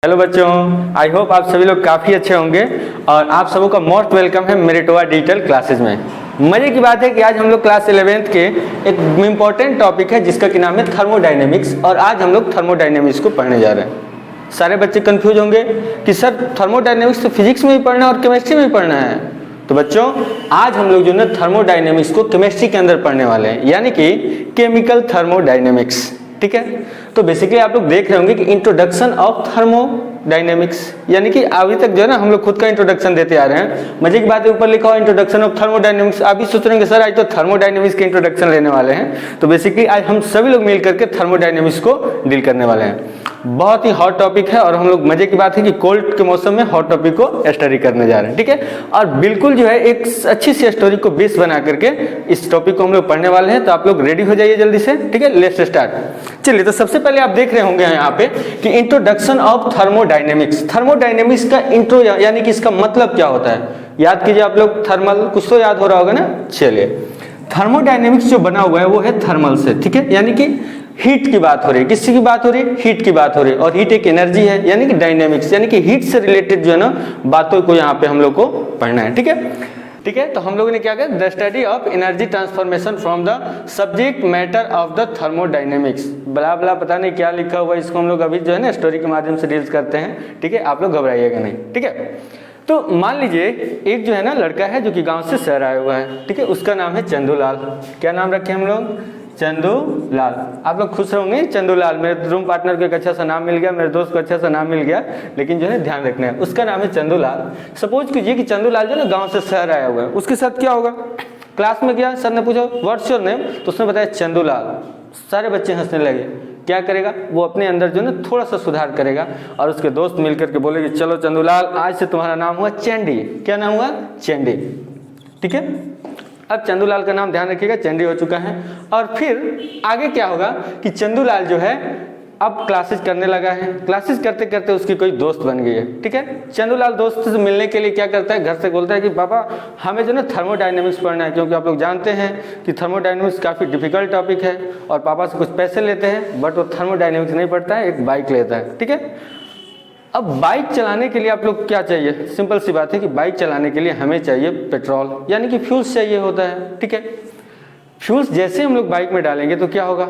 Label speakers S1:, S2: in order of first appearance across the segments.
S1: Hello बच्चों, I hope आप सभी लोग काफ़ी अच्छे होंगे और आप सबों का मोस्ट वेलकम है मेरिटोवा डिजिटल क्लासेज में। मज़े की बात है कि आज हम लोग क्लास 11th के एक इम्पॉर्टेंट टॉपिक है जिसका कि नाम है थर्मोडायनेमिक्स, और आज हम लोग थर्मोडायनेमिक्स को पढ़ने जा रहे हैं। सारे बच्चे कंफ्यूज होंगे कि सर थर्मोडायनेमिक्स तो फिजिक्स में भी पढ़ना है और केमिस्ट्री में भी पढ़ना है। तो बच्चों आज हम लोग जो है थर्मोडायनेमिक्स को केमिस्ट्री के अंदर पढ़ने वाले हैं, यानी कि केमिकल थर्मोडायनेमिक्स। ठीक है, तो बेसिकली आप लोग देख रहे होंगे कि इंट्रोडक्शन ऑफ थर्मोडायनेमिक्स, यानी कि अभी तक जो है ना हम लोग खुद का इंट्रोडक्शन देते आ रहे हैं। मजे की बात है, ऊपर लिखा हुआ इंट्रोडक्शन ऑफ थर्मोडायनेमिक्स। आप भी सोच रहे हैं सर आज तो थर्मोडायनेमिक्स के इंट्रोडक्शन लेने वाले हैं। तो बेसिकली आज हम सभी लोग मिल करके थर्मोडायनेमिक्स को डील करने वाले हैं। बहुत ही हॉट टॉपिक है और हम लोग मजे की बात है कि कोल्ड के मौसम में हॉट टॉपिक को स्टडी करने जा रहे हैं। ठीक है, और बिल्कुल जो है एक अच्छी सी स्टोरी को बेस बना करके इस टॉपिक को हम लोग पढ़ने वाले हैं। तो आप लोग रेडी हो जाइए जल्दी से। ठीक है, लेट्स स्टार्ट। चलिए, तो सबसे पहले आप देख रहे होंगे यहाँ पे कि इंट्रोडक्शन ऑफ थर्मोडायनेमिक्स। थर्मोडायनेमिक्स का इंट्रो यानी कि इसका मतलब क्या होता है, याद कीजिए आप लोग। थर्मल कुछ तो याद हो रहा होगा ना। चलिए, थर्मोडायनेमिक्स जो बना हुआ है वो है थर्मल से। ठीक है, यानी कि हीट की बात हो रही है। किसकी बात हो रही है? हीट की बात हो रही है। और हीट एक एनर्जी है, यानी कि डायनेमिक्स, यानी कि हीट से रिलेटेड जो है ना बातों को यहाँ पे हम लोग को पढ़ना है। ठीक है, तो हम लोगों ने क्या किया, the study of energy transformation from the subject matter of the thermodynamics. बला बला पता नहीं क्या लिखा हुआ है, इसको हम लोग अभी जो है ना स्टोरी के माध्यम से डील करते हैं। ठीक है, आप लोग घबराइएगा नहीं। ठीक है, तो मान लीजिए एक जो है ना लड़का है जो कि गांव से शहर आया हुआ है। ठीक है, उसका नाम है चंदूलाल। क्या नाम रखे हम लोग? चंदूलाल। आप लोग खुश रहोगे, चंदूलाल। मेरे रूम पार्टनर को एक अच्छा सा नाम मिल गया, मेरे दोस्त को अच्छा सा नाम मिल गया, लेकिन जो है ध्यान रखना है उसका नाम है चंदूलाल। सपोज कीजिए कि चंदूलाल जो है ना गांव से शहर आया हुआ है। उसके साथ क्या होगा, क्लास में गया, सर ने पूछा व्हाट्स योर नेम, तो उसने बताया चंदूलाल। सारे बच्चे हंसने लगे। क्या करेगा वो, अपने अंदर जो है ना थोड़ा सा सुधार करेगा और उसके दोस्त मिलकर के बोले कि चलो चंदूलाल, आज से तुम्हारा नाम हुआ चैंडी। क्या नाम हुआ? चैंडी। ठीक है, अब चंदूलाल का नाम ध्यान रखिएगा, चंडी हो चुका है। और फिर आगे क्या होगा कि चंदूलाल जो है अब क्लासेस करने लगा है। क्लासेस करते करते उसकी कोई दोस्त बन गई है। ठीक है, चंदूलाल दोस्त से मिलने के लिए क्या करता है, घर से बोलता है कि पापा हमें जो ना थर्मोडायनेमिक्स पढ़ना है, क्योंकि आप लोग जानते हैं कि थर्मोडायनेमिक्स काफ़ी डिफिकल्ट टॉपिक है। और पापा से कुछ पैसे लेते हैं, बट वो थर्मोडायनेमिक्स नहीं पढ़ता है, एक बाइक लेता है। ठीक है, अब बाइक चलाने के लिए आप लोग क्या चाहिए, सिंपल सी बात है कि बाइक चलाने के लिए हमें चाहिए पेट्रोल, यानी कि फ्यूल्स चाहिए होता है। ठीक है, फ्यूल्स जैसे हम लोग बाइक में डालेंगे तो क्या होगा,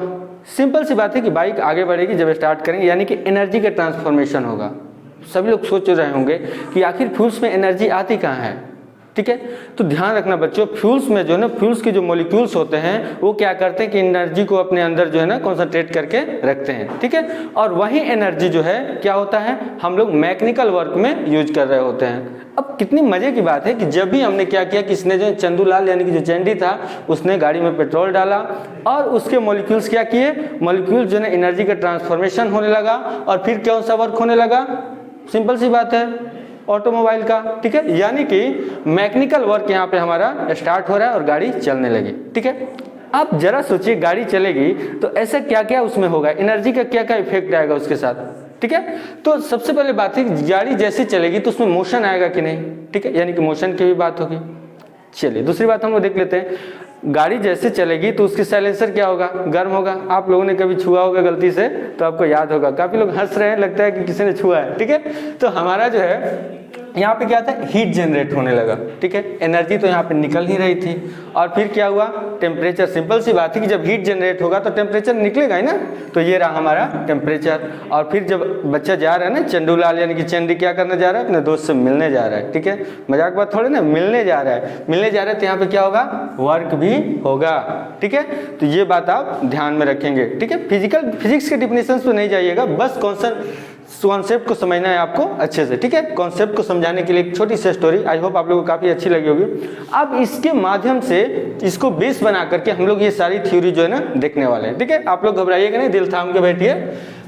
S1: सिंपल सी बात है कि बाइक आगे बढ़ेगी जब स्टार्ट करेंगे, यानी कि एनर्जी का ट्रांसफॉर्मेशन होगा। सभी लोग सोच रहे होंगे कि आखिर फ्यूल्स में एनर्जी आती कहाँ है। ठीक है, तो ध्यान रखना बच्चों, फ्यूल्स में जो है ना फ्यूल्स के जो मॉलिक्यूल्स होते हैं वो क्या करते हैं कि एनर्जी को अपने अंदर जो है ना कॉन्सेंट्रेट करके रखते हैं। ठीक है, और वही एनर्जी जो है क्या होता है, हम लोग मैकेनिकल वर्क में यूज कर रहे होते हैं। अब कितनी मजे की बात है कि जब भी हमने क्या किया कि इसने जो चंदूलाल यानी कि जो चैंडी था उसने गाड़ी में पेट्रोल डाला और उसके मॉलिक्यूल्स क्या किए, मॉलिक्यूल्स जो है ना एनर्जी का ट्रांसफॉर्मेशन होने लगा। और फिर कौन सा वर्क होने लगा, सिंपल सी बात है, ऑटोमोबाइल का। ठीक है, यानी कि मैकेनिकल वर्क यहाँ पे हमारा स्टार्ट हो रहा है और गाड़ी चलने लगी। ठीक है, आप जरा सोचिए गाड़ी चलेगी तो ऐसा क्या क्या उसमें होगा, एनर्जी का क्या क्या इफेक्ट आएगा उसके साथ। ठीक है, तो सबसे पहले बात है कि गाड़ी जैसे चलेगी तो उसमें मोशन आएगा कि नहीं। ठीक है, यानी कि मोशन की भी बात होगी। चलिए दूसरी बात हम लोग देख लेते हैं, गाड़ी जैसे चलेगी तो उसकी साइलेंसर क्या होगा, गर्म होगा। आप लोगों ने कभी छुआ होगा गलती से तो आपको याद होगा, काफी लोग हंस रहे हैं, लगता है कि किसी ने छुआ है। ठीक है, तो हमारा जो है यहाँ पे क्या था, हीट जनरेट होने लगा। ठीक है, एनर्जी तो यहाँ पे निकल ही रही थी। और फिर क्या हुआ, टेम्परेचर, सिंपल सी बात है कि जब हीट जनरेट होगा तो टेम्परेचर निकलेगा ही ना। तो ये रहा हमारा टेम्परेचर। और फिर जब बच्चा जा रहा है ना चंदूलाल यानी कि चंडी, क्या करने जा रहा है, अपने दोस्त से मिलने जा रहा है। ठीक है, मजाक बात थोड़ी ना, मिलने जा रहा है। मिलने जा रहा है तो यहाँ पे क्या होगा, वर्क भी होगा। ठीक है, तो ये बात आप ध्यान में रखेंगे। ठीक है, फिजिक्स के डिफिनेशन पे नहीं जाइएगा, बस कॉन्सेप्ट को समझना है आपको अच्छे से। ठीक है, कॉन्सेप्ट को समझाने के लिए एक छोटी सी स्टोरी, आई होप आप लोगों को काफी अच्छी लगी होगी। अब इसके माध्यम से इसको बेस बना करके हम लोग ये सारी थ्योरी जो है ना देखने वाले हैं। ठीक है, आप लोग घबराइएगा नहीं, दिल थाम के बैठिए।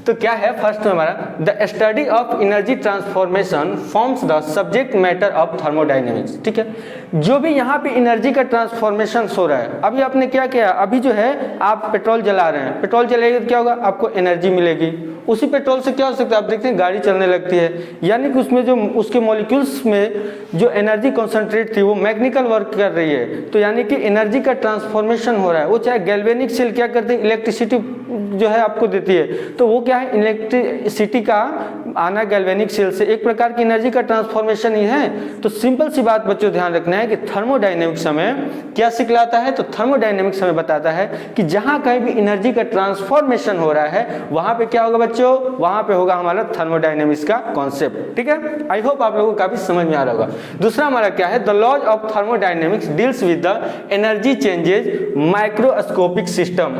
S1: तो क्या है, फर्स्ट में हमारा the study of energy transformation forms the subject matter of thermodynamics. ठीक है, जो भी यहाँ पे एनर्जी का ट्रांसफॉर्मेशन हो रहा है, अभी आपने क्या किया, अभी जो है आप पेट्रोल जला रहे हैं, पेट्रोल जलाएंगे तो क्या होगा, आपको एनर्जी मिलेगी। उसी पेट्रोल से क्या हो सकता है, आप देखते हैं गाड़ी चलने लगती है, यानी कि उसमें जो उसके मॉलिक्यूल्स में जो एनर्जी कॉन्सेंट्रेट थी वो मैकेनिकल वर्क कर रही है। तो यानी कि एनर्जी का ट्रांसफॉर्मेशन हो रहा है। वो चाहे गैल्वेनिक सेल क्या करते हैं, इलेक्ट्रिसिटी जो है आपको देती है, तो वो क्या है, इलेक्ट्रिसिटी का आना गैल्वेनिक सेल से एक प्रकार की एनर्जी का ट्रांसफॉर्मेशन ही है। तो सिंपल सी बात बच्चों ध्यान रखना है कि थर्मोडायनेमिक्स हमें क्या सिखलाता है, तो थर्मोडायनेमिक्स हमें बताता है कि जहां कहीं भी एनर्जी का ट्रांसफॉर्मेशन हो रहा है वहां पे क्या होगा बच्चों, वहां पे होगा हमारा थर्मोडायनेमिक्स का कॉन्सेप्ट। ठीक है, आई होप आप लोगों को काफी समझ में आ रहा होगा। दूसरा हमारा क्या है, the laws of thermodynamics deals with the energy changes microscopic system.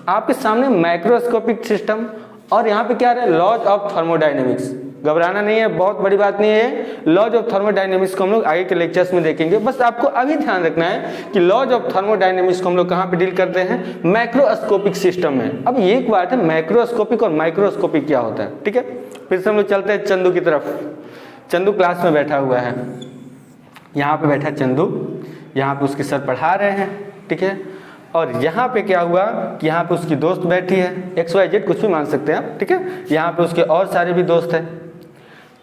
S1: आपके सामने माइक्रोस्कोपिक सिस्टम और यहाँ पे क्या है, लॉज ऑफ थर्मोडायनेमिक्स। घबराना नहीं है, बहुत बड़ी बात नहीं है। लॉज ऑफ थर्मोडायनेमिक्स को हम लोग आगे के लेक्चर्स में देखेंगे। बस आपको अभी ध्यान रखना है कि लॉज ऑफ थर्मोडायनेमिक्स को हम लोग कहाँ पे डील करते हैं, मैक्रोस्कोपिक सिस्टम में। अब ये एक बात है, मैक्रोस्कोपिक और माइक्रोस्कोपिक क्या होता है। ठीक है, फिर से हम लोग चलते हैं चंदू की तरफ। चंदू क्लास में बैठा हुआ है, यहाँ पे बैठा चंदू, यहाँ पे उसके सर पढ़ा रहे हैं। ठीक है, और यहाँ पे क्या हुआ कि यहाँ पे उसकी दोस्त बैठी है, XYZ कुछ भी मान सकते हैं आप। ठीक है, यहाँ पे उसके और सारे भी दोस्त हैं।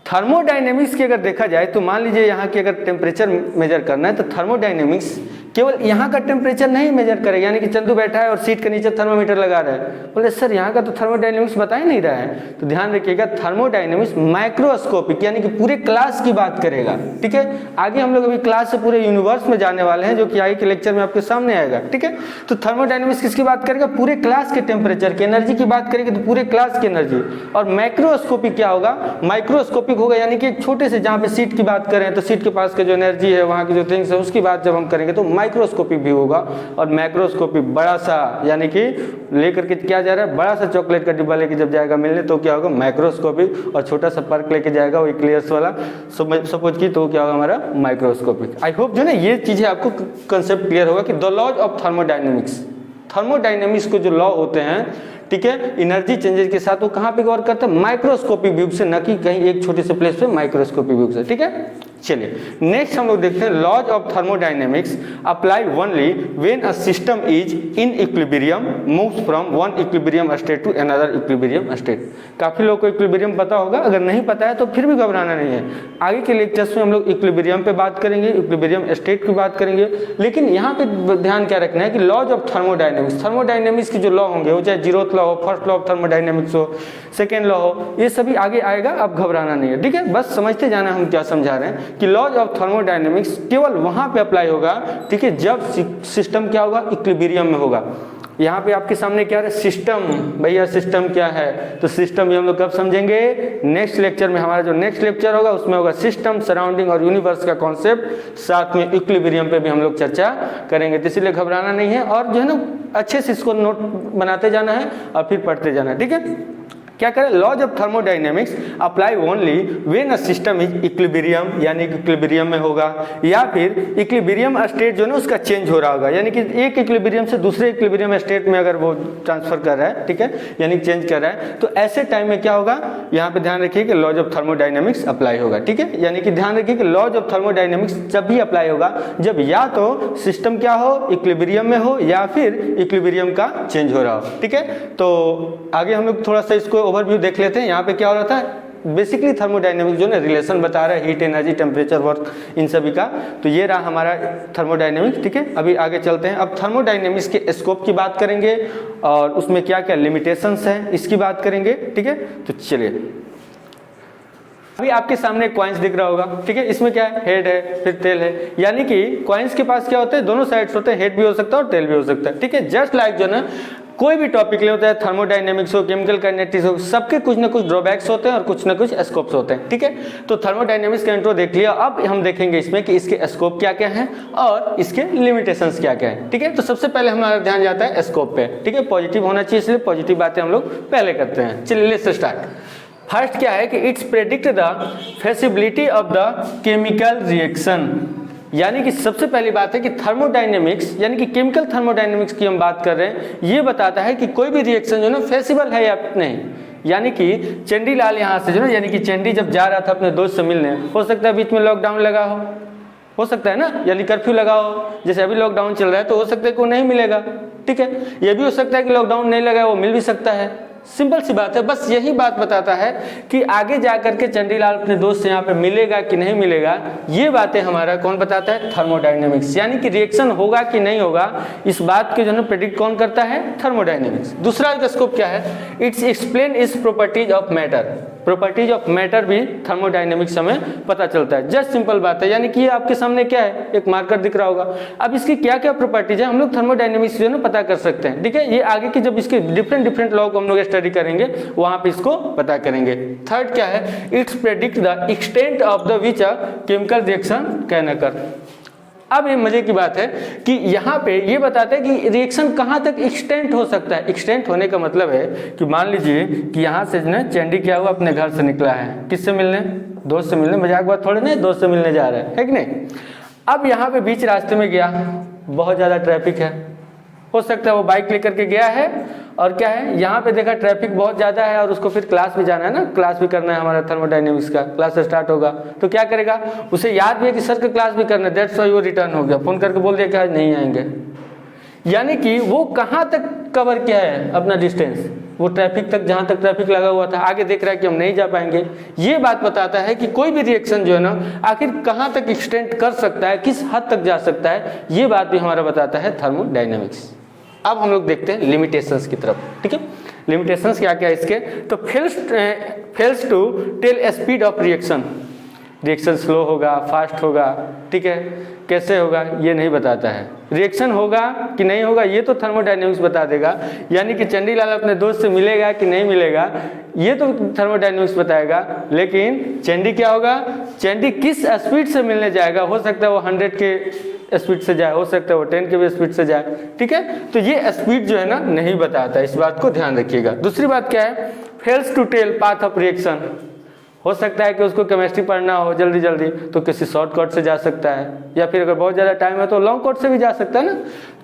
S1: थर्मोडायनेमिक्स की अगर देखा जाए तो मान लीजिए यहाँ की अगर टेम्परेचर मेजर करना है तो थर्मोडायनेमिक्स केवल यहाँ का टेम्परेचर नहीं मेजर करेगा। यानी कि चंदू बैठा है और सीट के नीचे थर्मोमीटर लगा रहा है, बोले सर यहाँ का तो थर्मोडायनेमिक्स बता ही नहीं रहा है। तो ध्यान रखिएगा, थर्मोडायनेमिक्स माइक्रोस्कोपिक यानी कि पूरे क्लास की बात करेगा। ठीक है, आगे हम लोग अभी क्लास से पूरे यूनिवर्स में जाने वाले हैं, जो कि आगे के लेक्चर में आपके सामने आएगा। ठीक है, तो थर्मोडायनेमिक्स किसकी बात करेगा, पूरे क्लास के टेम्परेचर की एनर्जी की बात करेगी, तो पूरे क्लास की एनर्जी। और माइक्रोस्कोपिक क्या होगा, माइक्रोस्कोपिक होगा यानी कि छोटे से, जहाँ पे सीट की बात करें तो सीट के पास का जो एनर्जी है, वहाँ की जो थिंग्स है, उसकी बात जब हम करेंगे तो माइक्रोस्कोपिक भी होगा। और मैक्रोस्कोपिक बड़ा सा, यानी कि लेकर के क्या जा रहा है, बड़ा सा चॉकलेट का डिब्बा लेके जब जाएगा मिलने तो क्या होगा, माइक्रोस्कोपिक। और छोटा सा पर्क लेके जाएगा वो क्लियर्स वाला सपोज की, तो क्या होगा हमारा माइक्रोस्कोपिक। आई होप जो ना ये चीजें आपको कंसेप्ट क्लियर होगा कि the laws of thermodynamics. Thermodynamics को जो लॉ होते हैं, ठीक है, एनर्जी चेंजेस के साथ, वो कहाँ पे गौर करते हैं, माइक्रोस्कोपिक व्यू से, न कि कहीं एक छोटे से प्लेस पे माइक्रोस्कोपिक व्यू से। ठीक है, चलिए नेक्स्ट हम लोग देखते हैं, laws of thermodynamics apply only when a system is in equilibrium moves from one equilibrium state to another equilibrium state. काफी लोगों को इक्विलिब्रियम पता होगा, अगर नहीं पता है तो फिर भी घबराना नहीं है। आगे के लेक्चर्स में हम लोग इक्विलिब्रियम पे बात करेंगे, इक्विलिब्रियम स्टेट की बात करेंगे। लेकिन यहाँ पे ध्यान क्या रखना है कि लॉज ऑफ थर्मोडायनेमिक्स, थर्मोडायनेमिक्स के जो लॉ होंगे, वो चाहे जीरोथ लॉ हो, फर्स्ट लॉ ऑफ थर्मोडायनेमिक्स हो, सेकेंड लॉ हो, ये सभी आगे आएगा, आप घबराना नहीं है। ठीक है, बस समझते जाना हम क्या समझा रहे हैं कि लॉज ऑफ थर्मोडायनेमिक्स केवल वहां पे अप्लाई होगा, ठीक है, जब सिस्टम क्या होगा, इक्विलिब्रियम में होगा। यहाँ पे आपके सामने क्या है, सिस्टम। भैया सिस्टम क्या है, तो सिस्टम ये हम लोग कब समझेंगे, नेक्स्ट लेक्चर में। हमारा जो नेक्स्ट लेक्चर होगा उसमें होगा सिस्टम, सराउंडिंग और यूनिवर्स का कॉन्सेप्ट, साथ में इक्विलिब्रियम पे भी हम लोग चर्चा करेंगे। तो इसलिए घबराना नहीं है, और जो है ना अच्छे से इसको नोट बनाते जाना है और फिर पढ़ते जाना है। ठीक है, क्या करें, laws of thermodynamics apply only when a system is equilibrium, यानी कि इक्विलिब्रियम में होगा, या फिर इक्विलिब्रियम स्टेट जो है ना उसका चेंज हो रहा होगा, यानी कि एक इक्विलिब्रियम से दूसरे इक्विलिब्रियम स्टेट में अगर वो ट्रांसफर कर रहा है, ठीक है, यानी चेंज कर रहा है, तो ऐसे टाइम में क्या होगा, यहाँ पे ध्यान रखिए कि लॉज ऑफ थर्मोडायनेमिक्स अप्लाई होगा। ठीक है, यानी कि ध्यान रखिए कि लॉज ऑफ थर्मोडायनेमिक्स जब भी अप्लाई होगा जब या तो सिस्टम क्या हो, इक्विलिब्रियम में हो, या फिर इक्विलिब्रियम का चेंज हो रहा हो। ठीक है, तो आगे हम लोग थोड़ा सा इसको ओवरव्यू देख लेते हैं। यहाँ पे क्या हो रहा था, बेसिकली थर्मोडायनेमिक्स जो ना रिलेशन बता रहा है, हीट, एनर्जी, टेम्परेचर, वर्क, इन सभी का। तो ये रहा हमारा थर्मोडायनेमिक्स। ठीक है, अभी आगे चलते हैं। अब थर्मोडायनेमिक्स के स्कोप की बात करेंगे और उसमें क्या क्या लिमिटेशंस हैं इसकी बात करेंगे। ठीक है, तो चलिए, अभी आपके सामने कॉइन्स दिख रहा होगा। ठीक है, इसमें क्या है, हेड है, फिर टेल है, यानी कि कॉइन्स के पास क्या होते हैं, दोनों साइड्स होते हैं, हेड भी हो सकता है और टेल भी हो सकता है। ठीक है, जस्ट लाइक जो ना कोई भी टॉपिक ले होता है, थर्मोडायनेमिक्स हो, केमिकल काइनेटिक्स हो, सबके कुछ ना कुछ ड्रॉबैक्स होते हैं और कुछ ना कुछ स्कोप्स होते हैं। ठीक है, तो थर्मोडायनेमिक्स का इंट्रो देख लिया। अब हम देखेंगे इसमें कि इसके स्कोप क्या क्या हैं और इसके लिमिटेशंस क्या क्या हैं। ठीक है, तो सबसे पहले हमारा ध्यान जाता है स्कोप पे। ठीक है, पॉजिटिव होना चाहिए, इसलिए पॉजिटिव बातें हम लोग पहले करते हैं। चलिए लेट्स स्टार्ट। फर्स्ट क्या है कि it's predict the feasibility of the chemical reaction, यानी कि सबसे पहली बात है कि थर्मोडायनेमिक्स यानी कि केमिकल थर्मोडायनेमिक्स की हम बात कर रहे हैं, ये बताता है कि कोई भी रिएक्शन जो है ना फेसिबल है या नहीं। यानी कि चंडीलाल यहाँ से जो ना, यानी कि चंडी जब जा रहा था अपने दोस्त से मिलने, हो सकता है बीच में लॉकडाउन लगा हो सकता है ना, यानी कर्फ्यू लगा हो, जैसे अभी लॉकडाउन चल रहा है, तो हो सकता है कि वो नहीं मिलेगा। ठीक है, ये भी हो सकता है कि लॉकडाउन नहीं लगा, वो मिल भी सकता है। सिंपल सी बात है, बस यही बात बताता है कि आगे जाकर के चंडीलाल अपने दोस्त से यहाँ पे मिलेगा कि नहीं मिलेगा, ये बातें हमारा कौन बताता है, थर्मोडायनेमिक्स। यानी कि रिएक्शन होगा कि नहीं होगा, इस बात के जो है प्रेडिक्ट कौन करता है, थर्मोडायनेमिक्स। दूसरा स्कोप क्या है, इट्स एक्सप्लेन इस properties of matter. Properties of matter भी थर्मोडायनेमिक्स हमें पता चलता है। जस्ट सिंपल बात है, यानी कि ये आपके सामने क्या है, एक मार्कर दिख रहा होगा। अब इसकी क्या क्या प्रॉपर्टीज है हम लोग थर्मोडायनेमिक्स जो है ना पता कर सकते हैं। ठीक है, ये आगे की जब इसके डिफरेंट लॉ को हम लोग स्टडी करेंगे वहां पे इसको पता करेंगे। थर्ड क्या है, it's predict the extent of the which a chemical reaction can occur. अब ये मजे की बात है कि यहाँ पे ये बताता है कि रिएक्शन कहाँ तक एक्सटेंट हो सकता है। एक्सटेंट होने का मतलब है कि मान लीजिए कि यहाँ से ना चंडी क्या हुआ, अपने घर से निकला है, किससे मिलने, दोस्त से मिलने, मजाक बात थोड़े नहीं, दोस्त से मिलने जा रहा है कि नहीं। अब यहाँ पे बीच रास्ते में गया, बहुत ज़्यादा ट्रैफिक है, हो सकता है वो बाइक लेकर के गया है और क्या है, यहाँ पे देखा ट्रैफिक बहुत ज़्यादा है और उसको फिर क्लास भी जाना है ना, क्लास भी करना है, हमारा थर्मोडायनेमिक्स का क्लास स्टार्ट होगा, तो क्या करेगा, उसे याद भी है कि सर का क्लास भी करना है, दैट्स व्हाई वो रिटर्न हो गया, फ़ोन करके बोल दिया कि आज नहीं आएंगे। यानी कि वो कहाँ तक कवर किया है अपना डिस्टेंस, वो ट्रैफिक तक, जहाँ तक ट्रैफिक लगा हुआ था, आगे देख रहा है कि हम नहीं जा पाएंगे। ये बात बताता है कि कोई भी रिएक्शन जो है ना आखिर कहाँ तक एक्सटेंड कर सकता है, किस हद तक जा सकता है, ये बात भी हमारा बताता है थर्मोडायनेमिक्स। अब हम लोग देखते हैं लिमिटेशंस की तरफ। ठीक है, लिमिटेशंस क्या क्या है इसके, तो fails to tell speed of reaction, reaction slow होगा, फास्ट होगा, ठीक है, कैसे होगा ये नहीं बताता है। रिएक्शन होगा कि नहीं होगा ये तो थर्मोडायनेमिक्स बता देगा, यानी कि चंडीलाल अपने दोस्त से मिलेगा कि नहीं मिलेगा ये तो थर्मोडायनेमिक्स बताएगा, लेकिन चंडी क्या होगा, चंडी किस स्पीड से मिलने जाएगा, हो सकता है वो 100 के स्पीड से जाए, हो सकता है वो 10 के भी स्पीड से जाए। ठीक है, तो ये स्पीड जो है ना नहीं बताता, इस बात को ध्यान रखिएगा। दूसरी बात क्या है, fails to tell path of reaction, हो सकता है कि उसको केमिस्ट्री पढ़ना हो जल्दी जल्दी तो किसी शॉर्टकट से जा सकता है, या फिर अगर बहुत ज़्यादा टाइम है तो लॉन्ग कट से भी जा सकता है ना।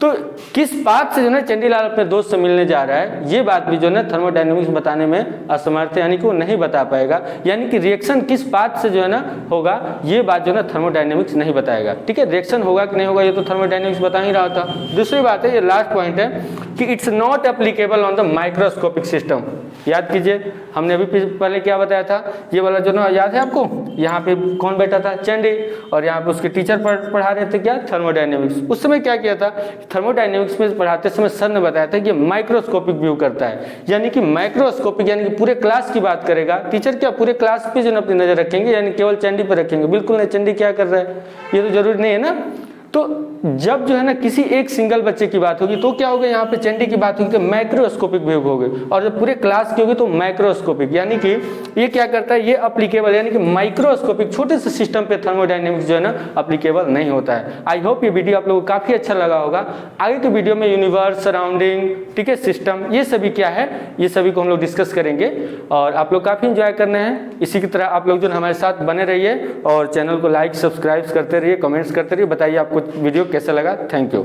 S1: तो किस पाथ से जो है चंडीलाल अपने दोस्त से मिलने जा रहा है ये बात भी जो है थर्मोडायनेमिक्स बताने में असमर्थ है, यानी कि वो नहीं बता पाएगा। यानी कि रिएक्शन किस पाथ से जो है ना होगा ये बात जो है थर्मोडायनेमिक्स नहीं बताएगा। ठीक है, रिएक्शन होगा कि नहीं होगा ये तो थर्मोडायनेमिक्स बता ही रहा था। दूसरी बात है, ये लास्ट पॉइंट है कि it's not applicable on the microscopic system. याद कीजिए हमने अभी पहले क्या बताया था, ये वाला जो ना याद है आपको, यहाँ पे कौन बैठा था, चंडी, और यहाँ पे उसके टीचर पढ़ा रहे थे क्या, थर्मोडायनेमिक्स। उस समय क्या किया था, थर्मोडायनेमिक्स में पढ़ाते समय सर ने बताया था कि माइक्रोस्कोपिक व्यू करता है, यानी कि माइक्रोस्कोपिक यानी कि पूरे क्लास की बात करेगा। टीचर क्या पूरे क्लास पे जो अपनी नजर रखेंगे, यानी केवल चंडी पर रखेंगे, बिल्कुल नहीं चंडी क्या कर रहा है ये तो जरूरी नहीं है ना। तो जब जो है ना किसी एक सिंगल बच्चे की बात होगी तो क्या होगा, यहाँ पे चंडी की बात होगी तो माइक्रोस्कोपिक व्यू होगी, और जब पूरे क्लास की होगी तो माइक्रोस्कोपिक, यानी कि ये क्या करता है, ये अप्लीकेबल यानी कि माइक्रोस्कोपिक छोटे से सिस्टम पे थर्मोडायनेमिक्स जो है ना अप्लीकेबल नहीं होता है। आई होप ये वीडियो आप लोगों को काफी अच्छा लगा होगा। आगे के वीडियो में यूनिवर्स, सराउंडिंग, ठीक है, सिस्टम, ये सभी क्या है ये सभी को हम लोग डिस्कस करेंगे, और आप लोग काफी इंजॉय करने हैं। इसी की तरह आप लोग जो हमारे साथ बने रहिए और चैनल को लाइक सब्सक्राइब करते रहिए, कमेंट्स करते रहिए, बताइए आपको वीडियो कैसा लगा। Thank you.